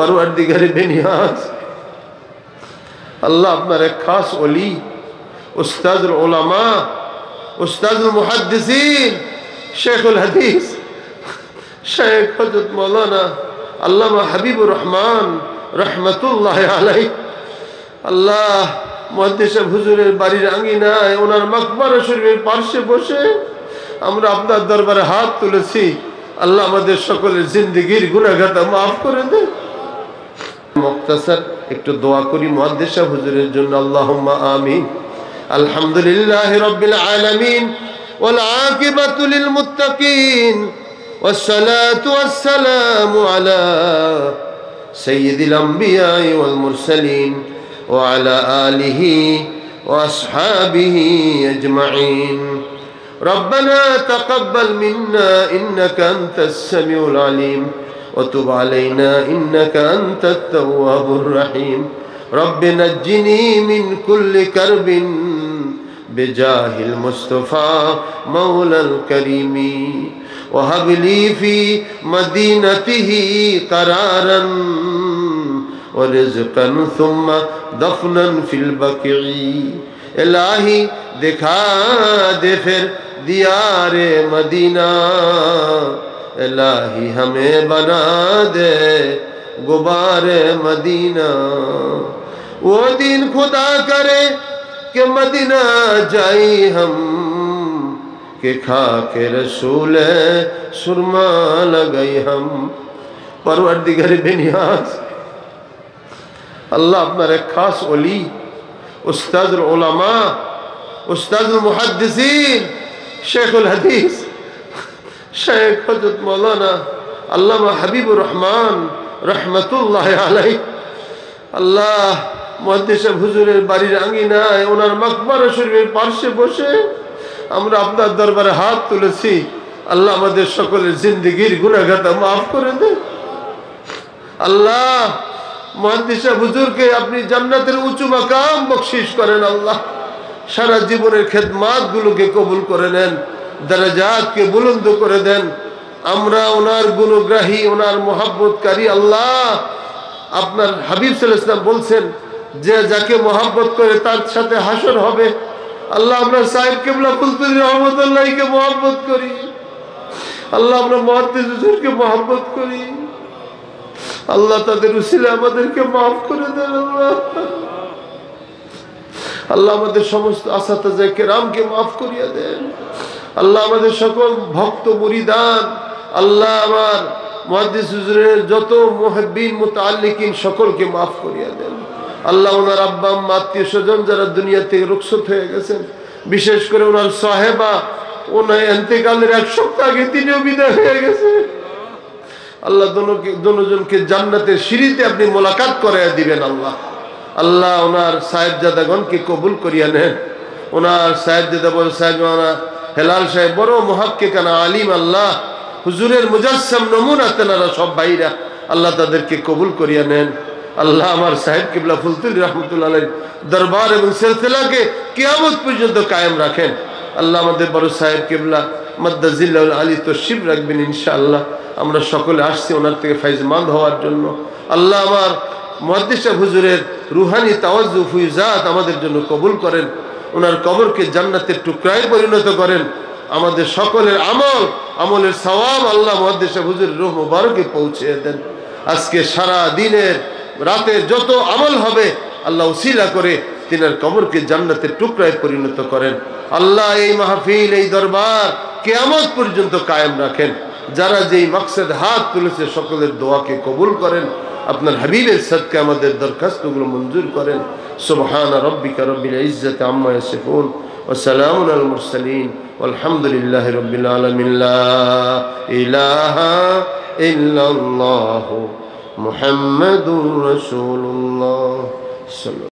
परवरदिगार बेनियाज अल्लाह আপনার এক খাস ওলি উস্তাদুল উলামা উস্তাদুল মুহাদ্দিসিন শেখুল হাদিস শেখ হযরত মাওলানা আল্লামা হাবিবুর রহমান রহমাতুল্লাহ আলাইহি আল্লাহ মুহাদ্দিস হুজুরের বাড়ির আঙ্গিনায় ওনার মাকবারা শরীফের পাশে বসে আমরা আপনার দরবারে হাত তুলেছি আল্লাহ আমাদের সকলের জিন্দেগীর গুনাহগাতা maaf করে দেন মুক্তাসার একটু দোয়া করি মুহাদ্দিস হুজুরের জন্য আল্লাহুম্মা আমিন আলহামদুলিল্লাহি রাব্বিল আলামিন ওয়াল আকিবাতু লিল মুত্তাকিন والصلاة والسلام على سيد الأنبياء والمرسلين وعلى آله وأصحابه أجمعين ربنا تقبل منا إنك أنت السميع العليم وتب علينا إنك أنت التواب الرحيم رب نجني من كل كرب بجاه المصطفى مولى الكريم وهب لي في مدينته قرارا ورزقا ثم دفنا في البقيع الہی دکھا دے پھر دیار مدینہ الہی ہمیں بنا دے غبار مدینہ وہ دن خدا کرے کہ مدینہ جائی ہم کہ کھا کے رسول سرما لگئی ہم پروردگار বেনিয়াজ আল্লাহ আপনার এক খাস ওলি উস্তাদুল উলামা উস্তাদুল মুহাদ্দিসিন শেখুল হাদিস শেখ হযরত মাওলানা আল্লামা হাবিবুর রহমান রহমাতুল্লাহ আলাইহি আল্লাহ মুহাদ্দিস হুজুরের বাড়ির আঙ্গিনায় ওনার মাকবারা শরীফের পাশে বসে আমরা আপনার দরবারে হাত তুলেছি আল্লাহ আমাদের সকলের জিন্দেগীর গুনাহগাতা maaf করে দেন আল্লাহ মুহাদ্দিস হুজুরকে আপনি জান্নাতের উঁচু মাকাম বখশিশ করেন আল্লাহ সারা জীবনের খেদমাত গুলোকে কবুল করে নেন দরজাতকে বুলন্দ করে দেন আমরা ওনার গুণগ্রাহী ওনার মুহাব্বতকারী আল্লাহ আপনার হাবিব সাল্লাল্লাহু আলাইহি ওয়াসাল্লাম বলছেন যে যাকে মুহাব্বত করে তার সাথে হাসর হবে আল্লাহ আমরা সাহেব কিবলা ফুলতুলি রহমাতুল্লাহকে মুহাব্বত করি আল্লাহ আমরা মুহাদ্দিস হুজুরকে মুহাব্বত করি আল্লাহ তাদের উসিলা আমাদেরকে maaf করে দেন আল্লাহ আল্লাহ আমাদের সমস্ত আসাতাজে কেরামকে maaf করিয়া দেন আল্লাহ আমাদের সকল ভক্ত মুরিদান আল্লাহ আমার মুহাদ্দিস হুজুরের যত মুহিব্বিন মুতাআল্লিকিন সকলকে maaf করিয়া দেন আল্লাহ ওনার আব্বা আম্মা আত্মীয় স্বজন যারা দুনিয়া থেকে রুখসত হয়ে গেছেন বিশেষ করে ওনার সাহেবা ওনার ইন্তেকালের এক সপ্তাহ আগে তিনিও বিদায় হয়ে গেছে আল্লাহ দুজনকে জান্নাতের সিঁড়িতে আপনি মোলাকাত করাইয়া দিবেন আল্লাহ আল্লাহ ওনার সাহেবজাদাগণকে কবুল করিয়া নেন ওনার সাহেবজাদা বড় সাহেবানা হেলাল সাহেব বড় মুহাক্কিকানা আলিম আল্লাহ হুজুরের মুজাসসাম নমুনা তেনারা সব ভাইরা আল্লাহ তাদেরকে কবুল করিয়া নেন আল্লাহ আমার সাহেব কিবলা ফুলতুলি রহমাতুল্লাহ আলাইহি দরবার এবং সিলসিলাকে কিয়ামত পর্যন্ত কায়েম রাখেন আল্লাহ আমাদের বড় সাহেব কিবলা মাদ্দাজিল্লাহুল আলী তশরিফ রাখবেন ইনশাআল্লাহ আমরা সকলে আসছি ওনার থেকে ফায়জমান্দ হওয়ার জন্য আল্লাহ আমার মুহাদ্দিস হুজুরের রুহানি তাওয়াজ্জুহ ফুয়ুজাত আমাদের জন্য কবুল করেন ওনার কবরকে জান্নাতের টুকরায় পরিণত করেন আমাদের সকলের আমলের সওয়াব আল্লাহ মুহাদ্দিস হুজুরের রূহ মুবারকে পৌঁছে দেন আজকে সারা দিনের রাতের যত আমল হবে আল্লাহ উসিলা করে তিনার কবরকে জান্নাতের টুকরায় পরিণত করেন আল্লাহ এই মাহফিল এই দরবার কিয়ামত পর্যন্ত কায়েম রাখেন যারা যেই মাকসাদ হাত তুলেছে সকলের দোয়াকে কবুল করেন আপনার হাবিবের সাদকা আমাদের দরখাস্তগুলো মঞ্জুর করেন সুবহান রাব্বিকা রাব্বিল ইজ্জাতি আম্মা ইয়াসিফুন ওয়া সালামুন আলাল মুরসালিন ওয়ালহামদুলিল্লাহি রাব্বিল আলামিন লা ইলাহা ইল্লাল্লাহু মুহাম্মাদুর রাসূলুল্লাহ।